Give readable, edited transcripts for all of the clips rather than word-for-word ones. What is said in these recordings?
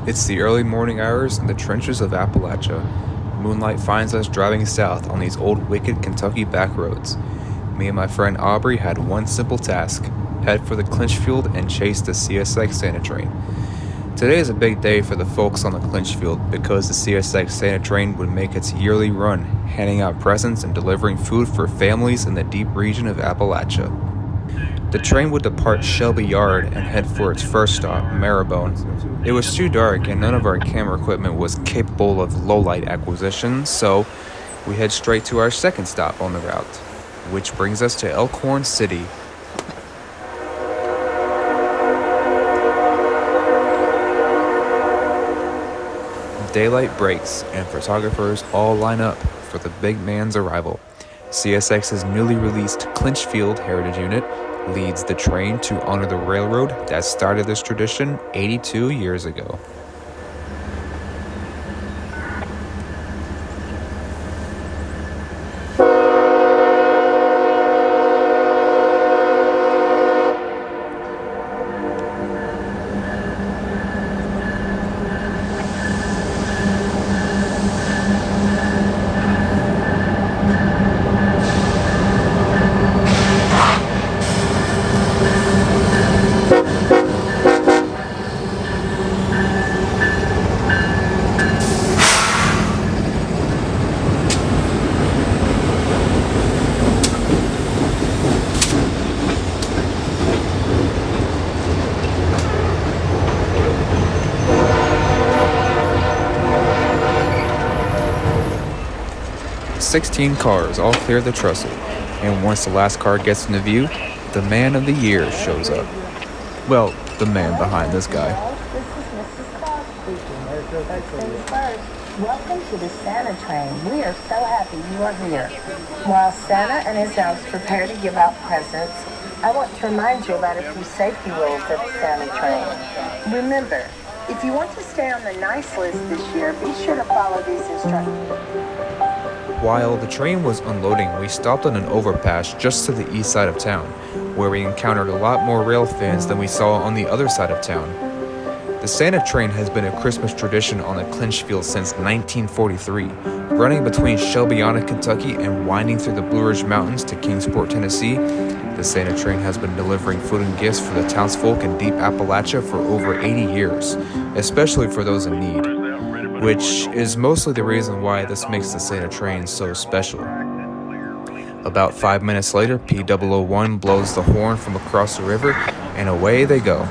It's the early morning hours in the trenches of Appalachia. Moonlight finds us driving south on these old wicked Kentucky back roads. Me and my friend Aubrey had one simple task: head for the Clinchfield and chase the CSX Santa Train. Today is a big day for the folks on the Clinchfield because the CSX Santa Train would make its yearly run, handing out presents and delivering food for families in the deep region of Appalachia. The train would depart Shelby Yard and head for its first stop, Marrowbone. It was too dark and none of our camera equipment was capable of low-light acquisition, so we head straight to our second stop on the route, which brings us to Elkhorn City. Daylight breaks and photographers all line up for the big man's arrival. CSX's newly released Clinchfield Heritage Unit leads the train to honor the railroad that started this tradition 82 years ago. "16 cars all clear the trestle, and once the last car gets into view, the man of the year shows up. Well, the man behind this guy. Welcome to the Santa Train. We are so happy you are here. While Santa and his elves prepare to give out presents, I want to remind you about a few safety rules of the Santa Train. Remember, if you want to stay on the nice list this year, be sure to follow these instructions. While the train was unloading, we stopped on an overpass just to the east side of town, where we encountered a lot more rail fans than we saw on the other side of town. The Santa Train has been a Christmas tradition on the Clinchfield since 1943, running between Shelbyana, Kentucky and winding through the Blue Ridge Mountains to Kingsport, Tennessee. The Santa Train has been delivering food and gifts for the townsfolk in deep Appalachia for over 80 years, especially for those in need, which is mostly the reason why this makes the Santa Train so special. About 5 minutes later, P001 blows the horn from across the river, and away they go.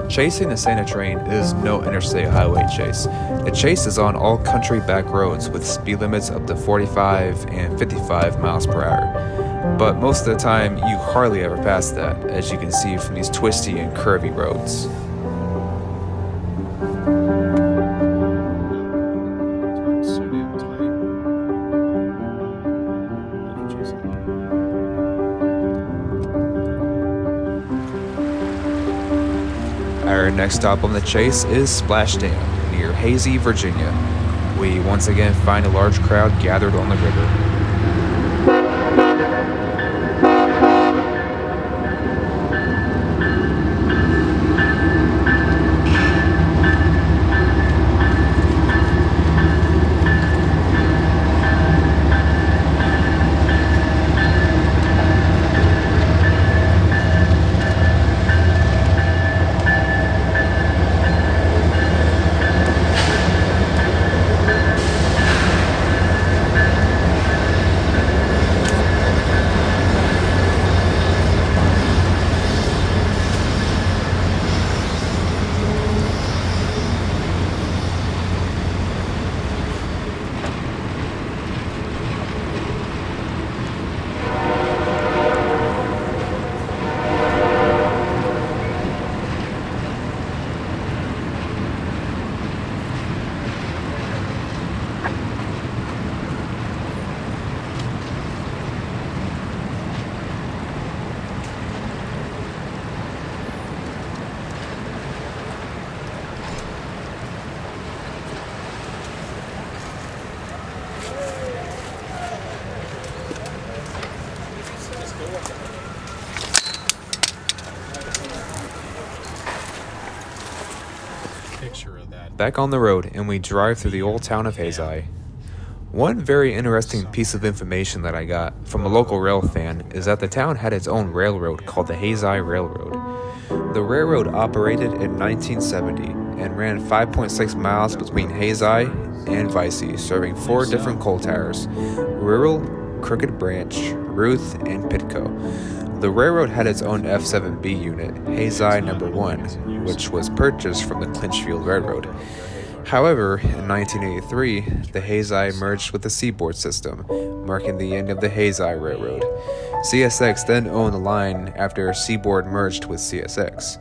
Chasing the Santa Train is no interstate highway chase. The chase is on all country back roads with speed limits up to 45 and 55 miles per hour. But most of the time, you hardly ever pass that, as you can see from these twisty and curvy roads. Our next stop on the chase is Splash Dam, near Hazy, Virginia. We once again find a large crowd gathered on the river. Back on the road, and we drive through the old town of Hazai. One very interesting piece of information that I got from a local rail fan is that the town had its own railroad called the Hazai Railroad. The railroad operated in 1970 and ran 5.6 miles between Hazai and Vicey, serving 4 different coal towers: Rural, Crooked Branch, Ruth, and Pitco. The railroad had its own F7B unit, Hazai No. 1, which was purchased from the Clinchfield Railroad. However, in 1983, the Hazai merged with the Seaboard system, marking the end of the Hazai Railroad. CSX then owned the line after Seaboard merged with CSX.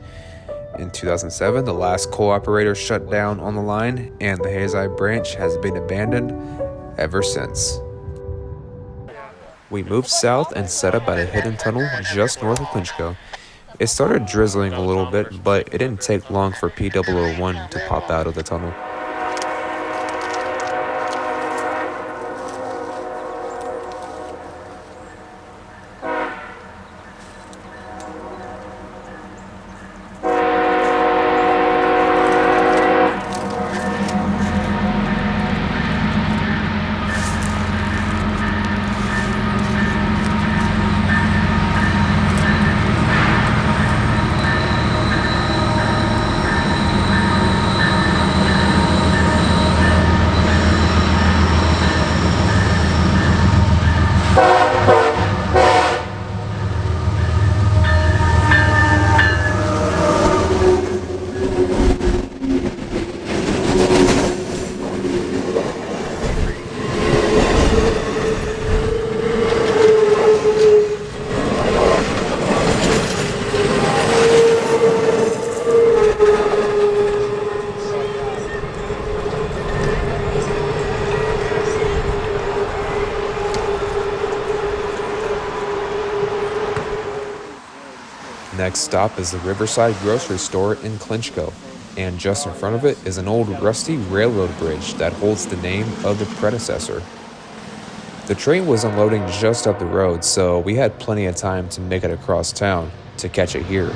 In 2007, the last coal operator shut down on the line, and the Hazai branch has been abandoned ever since. We moved south and set up at a hidden tunnel just north of Clinchfield. It started drizzling a little bit, but it didn't take long for P001 to pop out of the tunnel. Next stop is the Riverside grocery store in Clinchfield, and just in front of it is an old rusty railroad bridge that holds the name of the predecessor. The train was unloading just up the road, so we had plenty of time to make it across town to catch it here.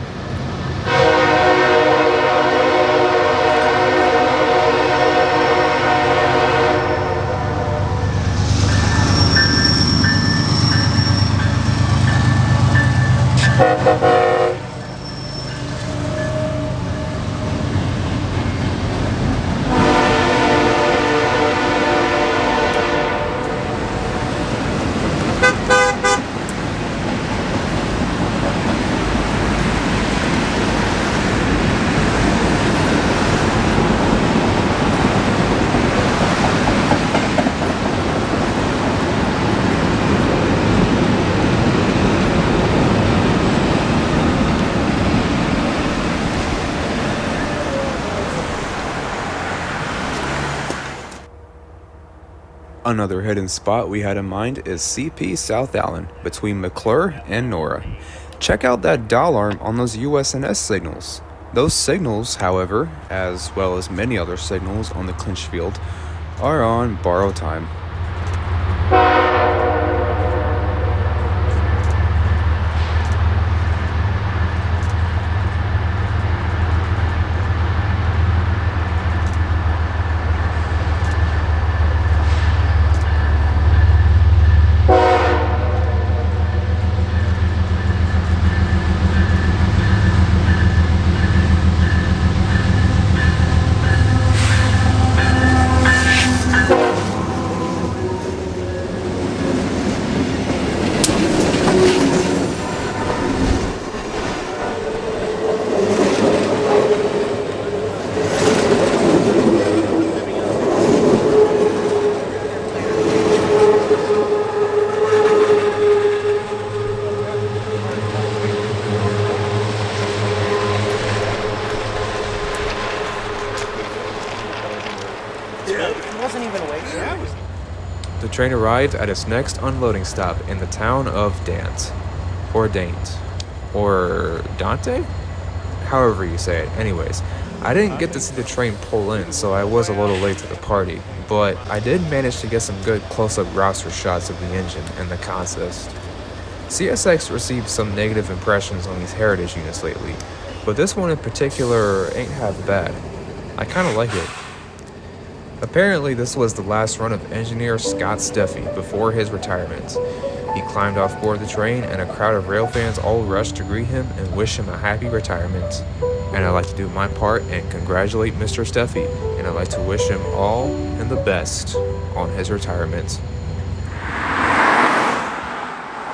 Another hidden spot we had in mind is CP South Allen, between McClure and Nora. Check out that dial arm on those USNS signals. Those signals, however, as well as many other signals on the Clinchfield, are on borrow time. The train arrived at its next unloading stop in the town of Dante, or Dante? However you say it. Anyways, I didn't get to see the train pull in, so I was a little late to the party, but I did manage to get some good close-up roster shots of the engine and the consist. CSX received some negative impressions on these heritage units lately, but this one in particular ain't half bad. I kinda like it. Apparently, this was the last run of engineer Scott Steffi before his retirement. He climbed off board the train, and a crowd of rail fans all rushed to greet him and wish him a happy retirement. And I'd like to do my part and congratulate Mr. Steffi, and I'd like to wish him all and the best on his retirement.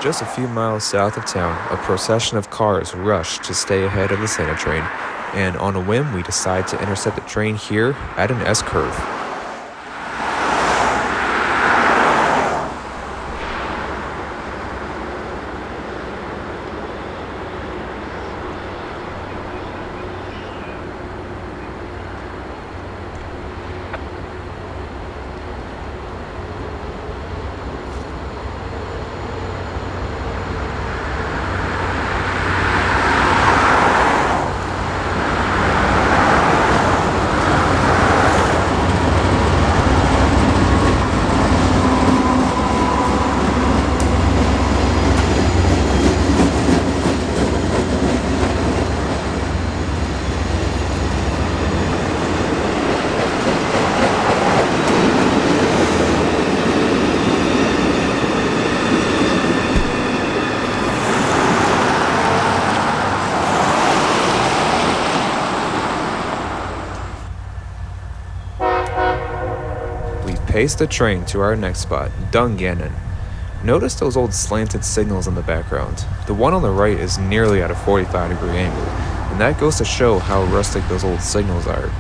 Just a few miles south of town, a procession of cars rushed to stay ahead of the Santa train, and on a whim, we decide to intercept the train here at an S-curve. Pace the train to our next spot, Dungannon. Notice those old slanted signals in the background. The one on the right is nearly at a 45-degree angle, and that goes to show how rustic those old signals are.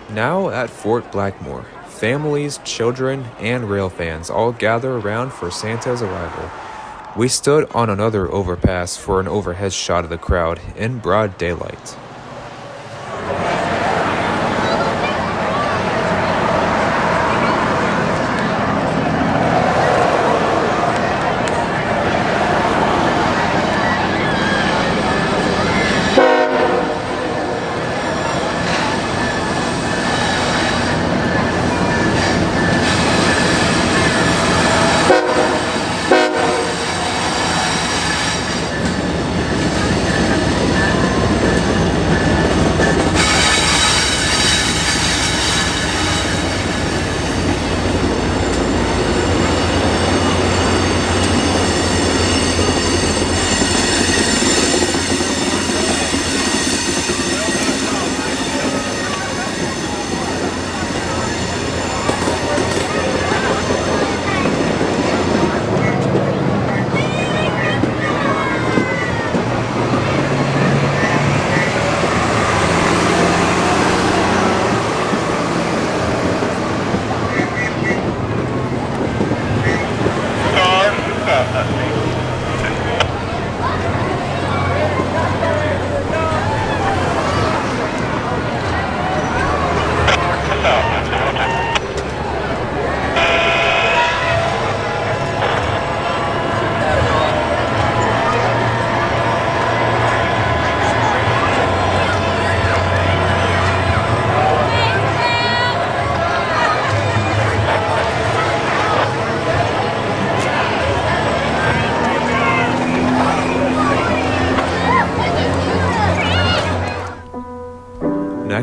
Now at Fort Blackmore, families, children, and rail fans all gather around for Santa's arrival. We stood on another overpass for an overhead shot of the crowd in broad daylight.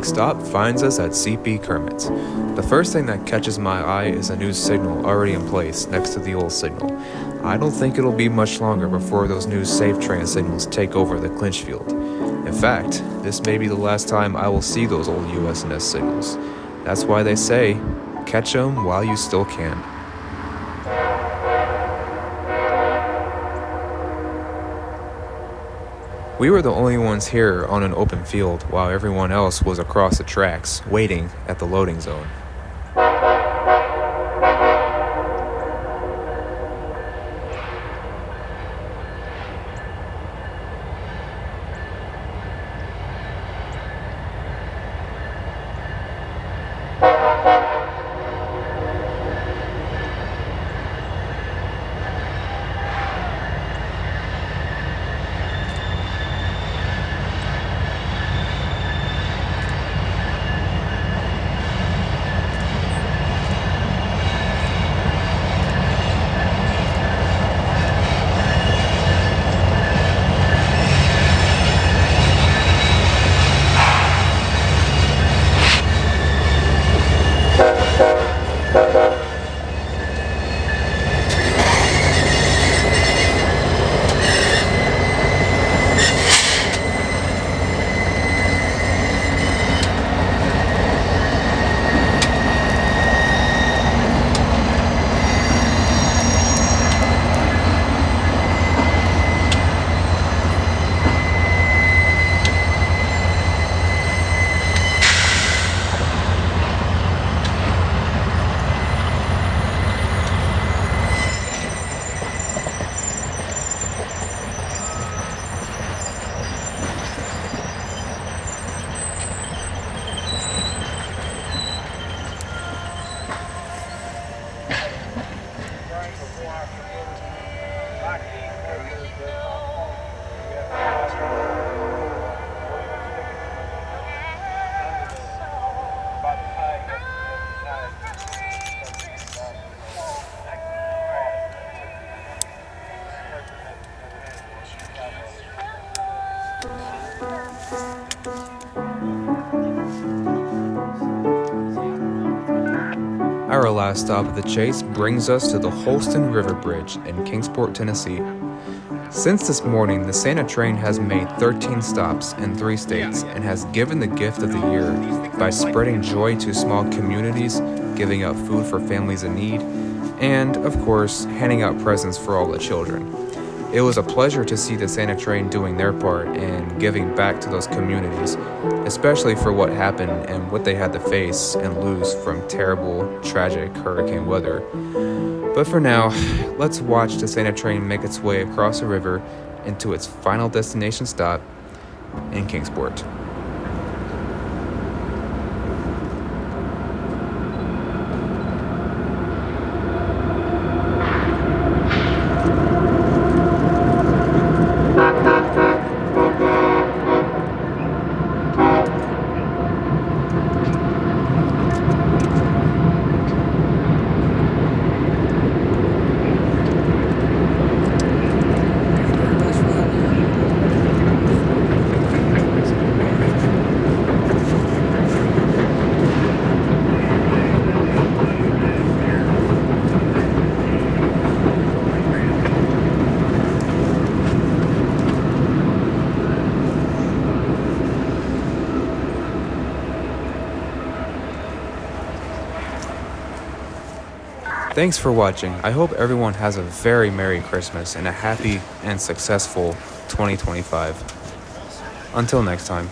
next stop finds us at CP Kermit. The first thing that catches my eye is a new signal already in place next to the old signal. I don't think it'll be much longer before those new safe train signals take over the Clinchfield. In fact, this may be the last time I will see those old USNS signals. That's why they say, catch 'em while you still can. We were the only ones here on an open field while everyone else was across the tracks, waiting at the loading zone. Our last stop of the chase brings us to the Holston River Bridge in Kingsport, Tennessee. Since this morning, the Santa Train has made 13 stops in 3 states and has given the gift of the year by spreading joy to small communities, giving out food for families in need, and, of course, handing out presents for all the children. It was a pleasure to see the Santa Train doing their part and giving back to those communities, especially for what happened and what they had to face and lose from terrible, tragic hurricane weather. But for now, let's watch the Santa Train make its way across the river into its final destination stop in Kingsport. Thanks for watching. I hope everyone has a very Merry Christmas and a happy and successful 2025. Until next time.